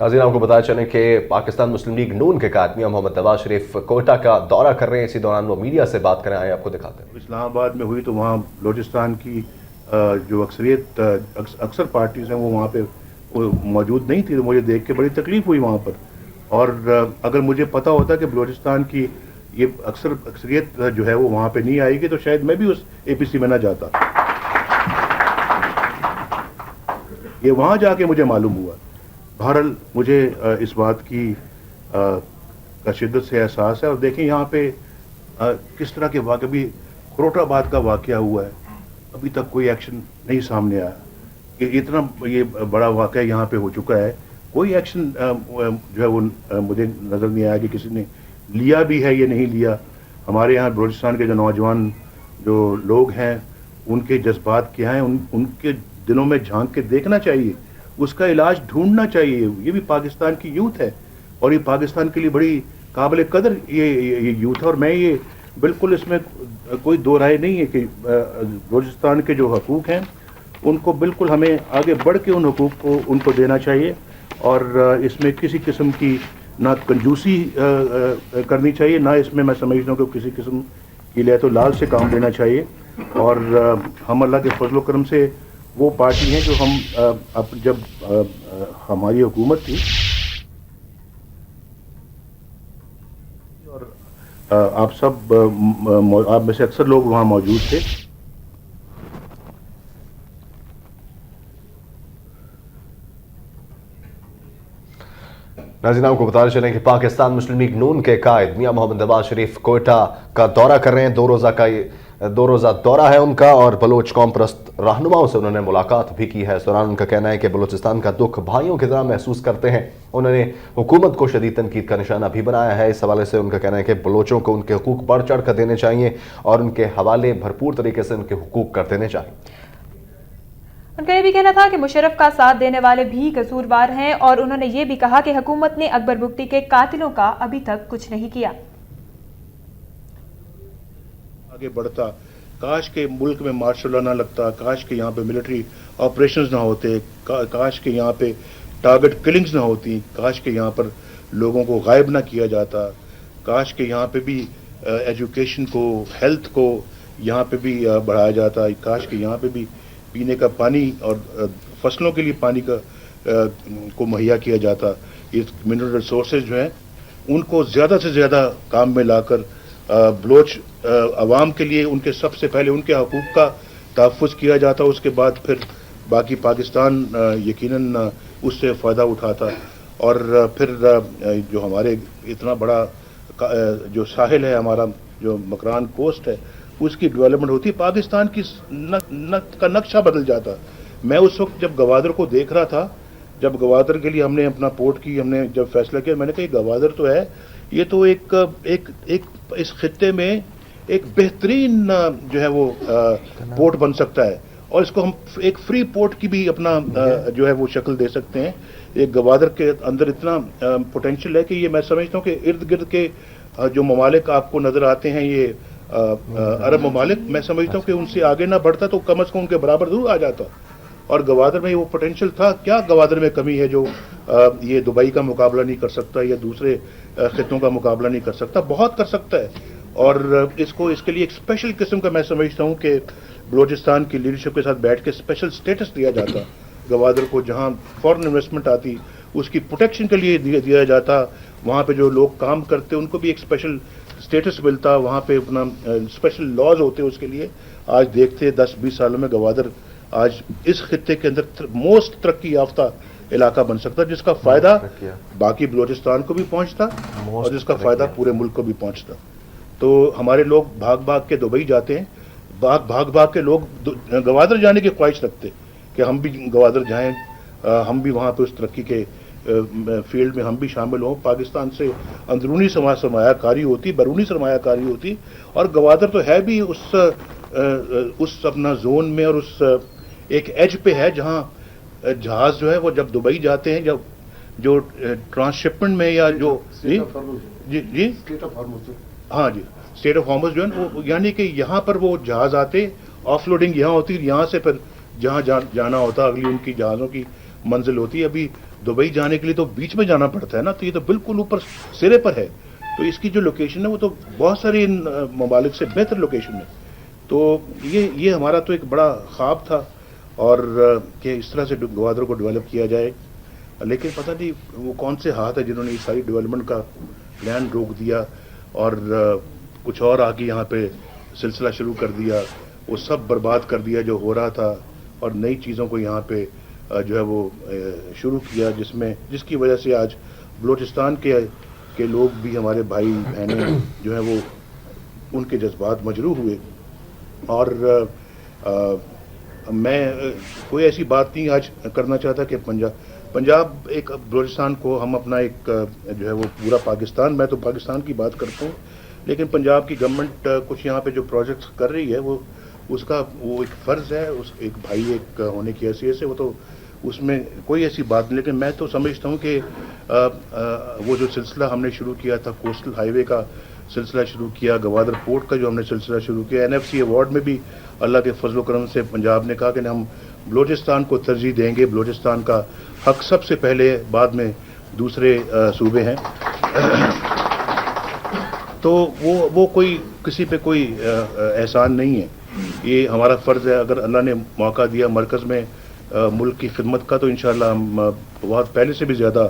नाज़रीन, आपको बताया चलें कि पाकिस्तान मुस्लिम लीग नून के कायद मियां मोहम्मद नवाज शरीफ कोयटा का दौरा कर रहे हैं। इसी दौरान वो मीडिया से बात करें, आए आपको दिखाते हैं। इस्लामाबाद में हुई तो वहाँ बलूचिस्तान की जो अक्सरियत अक्सर पार्टीज़ हैं वो वहाँ पे मौजूद नहीं थी, तो मुझे देख के बड़ी तकलीफ़ हुई वहाँ पर। और अगर मुझे पता होता कि बलूचिस्तान की ये अक्सरियत जो है वो वहाँ पे नहीं आएगी तो शायद मैं भी उस APC में ना जाता। ये वहाँ जाके मुझे मालूम हुआ। बहरहाल मुझे इस बात की का शिद्दत से एहसास है। और देखें यहाँ पे किस तरह के वाक़े, अभी खरोटाबाद का वाक़या हुआ है, अभी तक कोई एक्शन नहीं सामने आया। इतना ये बड़ा वाक़या यहाँ पे हो चुका है, कोई एक्शन जो है वो मुझे नज़र नहीं आया कि किसी ने लिया भी है या नहीं लिया। हमारे यहाँ बलूचिस्तान के जो नौजवान जो लोग हैं उनके जज्बात क्या हैं, उनके दिलों में झांक के देखना चाहिए, उसका इलाज ढूंढना चाहिए। ये भी पाकिस्तान की यूथ है और ये पाकिस्तान के लिए बड़ी काबिल कदर ये यूथ है। और मैं ये बिल्कुल इसमें कोई दो राय नहीं है कि बलूचिस्तान के जो हकूक़ हैं उनको बिल्कुल हमें आगे बढ़ के उन हकूक़ को उनको देना चाहिए। और इसमें किसी किस्म की ना कंजूसी करनी चाहिए, ना इसमें मैं समझता हूँ कि किसी किस्म की ले तो लाल से काम लेना चाहिए। और हम अल्लाह के फजल करम से वो पार्टी हैं जो हम अब जब हमारी हुकूमत थी और आप सब आप में से अक्सर लोग वहाँ मौजूद थे। नाज़रीन, आपको बताते चलें कि पाकिस्तान मुस्लिम लीग नून के कायद मियां मोहम्मद नवाज शरीफ कोयटा का दौरा कर रहे हैं। दो रोज़ा दौरा है उनका और बलोच कौम परस्त रहनुमाओं से उन्होंने मुलाकात भी की है। इस दौरान उनका कहना है कि बलूचिस्तान का दुख भाइयों की तरह महसूस करते हैं। उन्होंने हुकूमत को शदीद तनकीद का निशाना भी बनाया है। इस हवाले से उनका कहना है कि बलोचों को उनके हुकूक बढ़ चढ़ कर देने चाहिए और उनके हवाले भरपूर तरीके से उनके हुकूक कर देने चाहिए। उनका ये भी कहना था कि मुशर्रफ का साथ देने वाले भी कसूरवार हैं और उन्होंने ये भी कहा कि हुकूमत ने अकबर बुगटी के कातिलों का अभी तक कुछ नहीं किया। आगे बढ़ता, काश के मुल्क में मार्शल लॉ ना लगता, काश के यहाँ पे मिलिट्री ऑपरेशंस ना होते, काश के यहाँ पे टारगेट किलिंग्स ना होती, काश के यहाँ पर लोगों को गायब ना किया जाता, काश के यहाँ पे भी एजुकेशन को, हेल्थ को यहाँ पे भी बढ़ाया जाता, काश के यहाँ पे भी पीने का पानी और फसलों के लिए पानी का को मुहैया किया जाता। ये मिनरल रिसोर्सेज जो हैं उनको ज़्यादा से ज़्यादा काम में लाकर बलोच अवाम के लिए उनके सबसे पहले उनके हकूक़ का तहफ़्फ़ुज़ किया जाता, उसके बाद फिर बाकी पाकिस्तान यकीनन उससे फ़ायदा उठाता। और फिर जो हमारे इतना बड़ा जो साहिल है, हमारा जो मकरान कोस्ट है, उसकी डेवलपमेंट होती, पाकिस्तान की का नक्शा बदल जाता। मैं उस वक्त जब गवादर को देख रहा था, जब गवादर के लिए हमने अपना पोर्ट की हमने जब फैसला किया, मैंने कहा गवादर तो है, ये तो एक इस खित्ते में एक बेहतरीन जो है वो पोर्ट बन सकता है और इसको हम एक फ्री पोर्ट की भी अपना जो है वो शक्ल दे सकते हैं। एक गवादर के अंदर इतना पोटेंशियल है कि ये मैं समझता हूँ कि इर्द गिर्द के जो ममालिक आपको नज़र आते हैं, ये अरब ममालिक, मैं समझता हूँ कि उनसे आगे ना बढ़ता तो कम अज़ कम उनके बराबर जरूर आ जाता। और गवादर में वो पोटेंशियल था। क्या गवादर में कमी है जो ये दुबई का मुकाबला नहीं कर सकता या दूसरे खित्तों का मुकाबला नहीं कर सकता? बहुत कर सकता है। और इसके लिए एक स्पेशल किस्म का मैं समझता हूँ कि बलूचिस्तान की लीडरशिप के साथ बैठ के स्पेशल स्टेटस दिया जाता गवादर को, जहाँ फॉरेन इन्वेस्टमेंट आती उसकी प्रोटेक्शन के लिए दिया जाता। वहाँ पे जो लोग काम करते उनको भी एक स्पेशल स्टेटस मिलता, वहाँ पे अपना स्पेशल लॉज होते उसके लिए। आज देखते 10-20 सालों में गवादर आज इस खित्ते के अंदर मोस्ट तरक्की याफ्ता इलाका बन सकता, जिसका फायदा बाकी बलूचिस्तान को भी पहुंचता और जिसका फायदा पूरे मुल्क को भी पहुंचता। तो हमारे लोग भाग भाग के दुबई जाते हैं, भाग भाग के लोग गवादर जाने की ख्वाहिश रखते कि हम भी गवादर जाएं, हम भी वहाँ पे उस तरक्की के फील्ड में हम भी शामिल हों। पाकिस्तान से अंदरूनी सरमायाकारी होती, बैरूनी सरमायाकारी होती, और गवादर तो है भी उस अपना जोन में और उस एक एज पे है जहाँ जहाज जो है वो जब दुबई जाते हैं, जब जो ट्रांसशिपमेंट में या जो जी हाँ जी स्टेट ऑफ हॉर्मुज़ जो है वो, यानी कि यहाँ पर वो जहाज आते, ऑफलोडिंग यहाँ होती, यहाँ से फिर जहाँ जाना होता अगली उनकी जहाज़ों की मंजिल होती है। अभी दुबई जाने के लिए तो बीच में जाना पड़ता है ना, तो ये तो बिल्कुल ऊपर सिरे पर है। तो इसकी जो लोकेशन है वो तो बहुत सारे इन ममालिक से बेहतर लोकेशन है। तो ये हमारा तो एक बड़ा ख्वाब था और कि इस तरह से गवादर को डेवलप किया जाए, लेकिन पता नहीं वो कौन से हाथ है जिन्होंने इस सारी डेवलपमेंट का प्लान रोक दिया और कुछ और आगे यहाँ पे सिलसिला शुरू कर दिया, वो सब बर्बाद कर दिया जो हो रहा था और नई चीज़ों को यहाँ पे जो है वो शुरू किया, जिसकी वजह से आज बलूचिस्तान के लोग भी, हमारे भाई बहनें जो है वो उनके जज्बात मजरूह हुए। और मैं कोई ऐसी बात नहीं आज करना चाहता कि पंजाब एक बलूचिस्तान को हम अपना एक जो है वो पूरा पाकिस्तान, मैं तो पाकिस्तान की बात करता हूँ, लेकिन पंजाब की गवर्नमेंट कुछ यहाँ पे जो प्रोजेक्ट्स कर रही है वो एक फ़र्ज़ है उस एक भाई एक होने की हैसियत से, वो तो उसमें कोई ऐसी बात नहीं। लेकिन मैं तो समझता हूँ कि वो जो सिलसिला हमने शुरू किया था, कोस्टल हाईवे का सिलसिला शुरू किया, गवादर पोर्ट का जो हमने सिलसिला शुरू किया, NFC अवार्ड में भी अल्लाह के फजल करम से पंजाब ने कहा कि हम बलूचिस्तान को तरजीह देंगे, बलूचिस्तान का हक सबसे पहले, बाद में दूसरे सूबे हैं। तो वो कोई किसी पे कोई एहसान नहीं है, ये हमारा फ़र्ज़ है। अगर अल्लाह ने मौका दिया मरकज़ में मुल्क की खिदमत का, तो इंशाअल्लाह हम बहुत पहले से भी ज़्यादा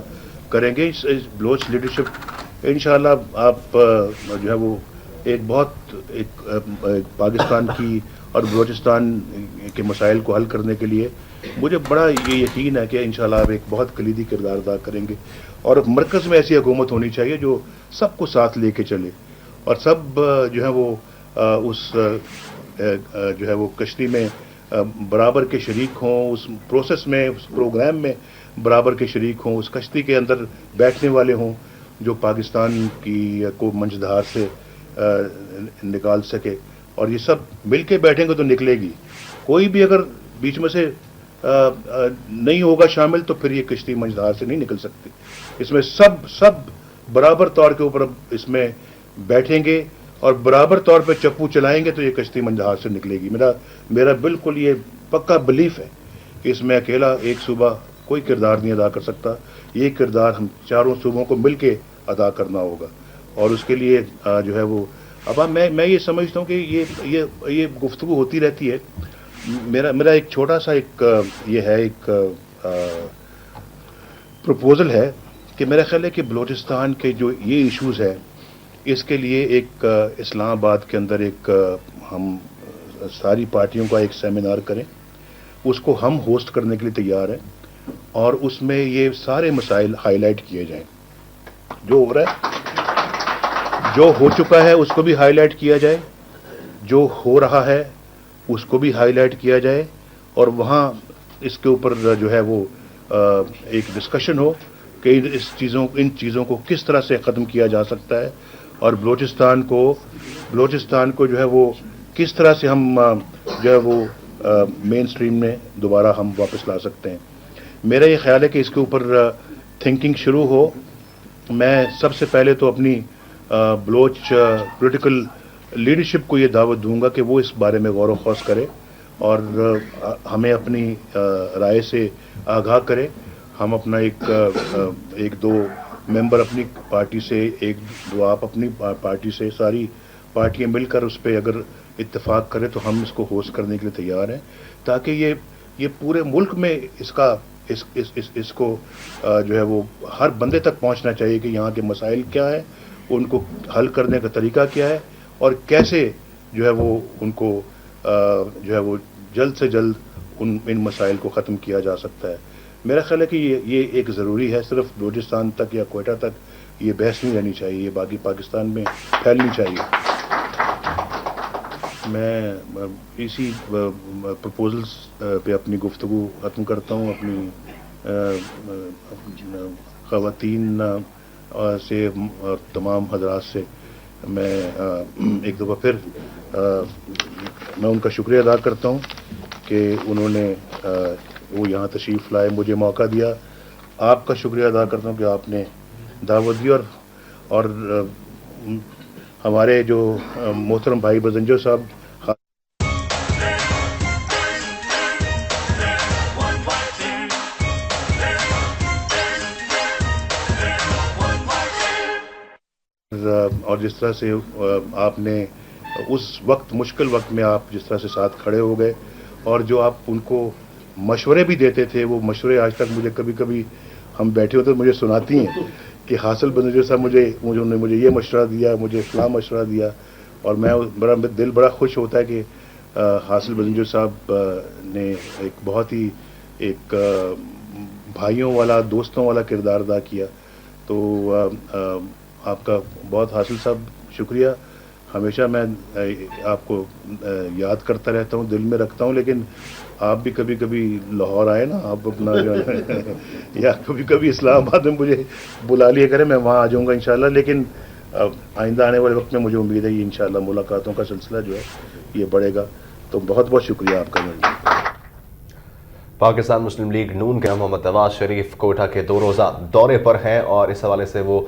करेंगे। इस बलोच लीडरशिप इंशाअल्लाह आप जो है वो एक पाकिस्तान की और बलूचिस्तान के मसाइल को हल करने के लिए मुझे बड़ा ये यकीन है कि इंशाअल्लाह आप एक बहुत कलीदी किरदार अदा करेंगे। और मरकज़ में ऐसी हुकूमत होनी चाहिए जो सबको साथ लेके चले और सब जो है वो उस जो है वो कश्ती में बराबर के शरीक हों, उस प्रोसेस में, उस प्रोग्राम में बराबर के शरीक हों, उस कश्ती के अंदर बैठने वाले हों जो पाकिस्तान की को मंझधार से निकाल सके। और ये सब मिल के बैठेंगे तो निकलेगी। कोई भी अगर बीच में से नहीं होगा शामिल तो फिर ये कश्ती मंझधार से नहीं निकल सकती। इसमें सब बराबर तौर के ऊपर इसमें बैठेंगे और बराबर तौर पे चप्पू चलाएंगे तो ये कश्ती मंझधार से निकलेगी। मेरा बिल्कुल ये पक्का बिलीफ है कि इसमें अकेला एक सूबा कोई किरदार नहीं अदा कर सकता, ये किरदार हम चारों सूबों को मिल के अदा करना होगा। और उसके लिए जो है वो अब मैं ये समझता हूँ कि ये गुफ्तगू होती रहती है। मेरा एक छोटा सा एक प्रपोजल है कि मेरा ख्याल है कि बलूचिस्तान के जो ये इश्यूज़ है इसके लिए एक इस्लामाबाद के अंदर हम सारी पार्टियों का एक सेमिनार करें, उसको हम होस्ट करने के लिए तैयार हैं और उसमें ये सारे मसाइल हाईलाइट किए जाएं। जो हो रहा है, जो हो चुका है उसको भी हाईलाइट किया जाए, जो हो रहा है उसको भी हाईलाइट किया जाए और वहाँ इसके ऊपर जो है वो एक डिस्कशन हो कि इन चीज़ों को किस तरह से ख़त्म किया जा सकता है और बलूचिस्तान को जो है वो किस तरह से हम जो है वो मेन स्ट्रीम में दोबारा हम वापस ला सकते हैं। मेरा ये ख्याल है कि इसके ऊपर थिंकिंग शुरू हो। मैं सबसे पहले तो अपनी बलोच पॉलिटिकल लीडरशिप को ये दावत दूंगा कि वो इस बारे में गौर व खौस करे और हमें अपनी राय से आगाह करे। हम अपना एक दो मेंबर अपनी पार्टी से, एक दो आप अपनी पार्टी से, सारी पार्टियां मिलकर उस पर अगर इत्तेफाक करें तो हम इसको होस्ट करने के लिए तैयार हैं, ताकि ये पूरे मुल्क में इसको जो है वो हर बंदे तक पहुंचना चाहिए कि यहाँ के मसाइल क्या है, उनको हल करने का तरीका क्या है और कैसे जो है वो उनको जो है वो जल्द से जल्द इन मसाइल को ख़त्म किया जा सकता है। मेरा ख्याल है कि ये एक ज़रूरी है। सिर्फ बलूचिस्तान तक या कोयटा तक ये बहस नहीं रहनी चाहिए, ये बाकी पाकिस्तान में फैलनी चाहिए। मैं इसी प्रपोजल्स पे अपनी गुफ्तगू ख़त्म करता हूँ। अपनी ख़वातीन से और तमाम हज़रात से मैं एक दफ़ा फिर मैं उनका शुक्रिया अदा करता हूँ कि उन्होंने वो यहाँ तशरीफ़ लाए, मुझे मौका दिया। आपका शुक्रिया अदा करता हूँ कि आपने दावत दी और हमारे जो मोहतरम भाई बजंजो साहब اور جس طرح سے آپ نے اس وقت مشکل وقت میں آپ جس طرح سے ساتھ کھڑے ہو گئے اور جو آپ ان کو مشورے بھی دیتے تھے، وہ مشورے آج تک مجھے کبھی کبھی ہم بیٹھے ہوتے مجھے سناتی ہیں کہ حاصل بنجر صاحب انہوں نے مجھے یہ مشورہ دیا، مجھے فلاں مشورہ دیا، اور میں دل بڑا خوش ہوتا ہے کہ حاصل بنجر صاحب نے ایک بہت ہی ایک بھائیوں والا، دوستوں والا کردار ادا کیا. تو آپ کا بہت حاصل صاحب شکریہ. ہمیشہ میں آپ کو یاد کرتا رہتا ہوں، دل میں رکھتا ہوں، لیکن آپ بھی کبھی کبھی لاہور آئے نا، آپ اپنا جو ہے یا کبھی کبھی اسلام آباد میں مجھے بلا لیا کریں، میں وہاں آ جاؤں گا انشاءاللہ. لیکن آئندہ آنے والے وقت میں مجھے امید ہے یہ انشاءاللہ ملاقاتوں کا سلسلہ جو ہے یہ بڑھے گا. تو بہت بہت شکریہ آپ کا. پاکستان مسلم لیگ نون کے محمد نواز شریف کوئٹہ کے 2 روزہ دورے پر ہیں اور اس حوالے سے وہ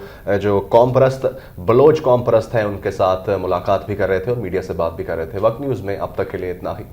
جو قوم پرست بلوچ قوم پرست ہیں ان کے ساتھ ملاقات بھی کر رہے تھے اور میڈیا سے بات بھی کر رہے تھے. وقت نیوز میں اب تک کے لیے اتنا ہی.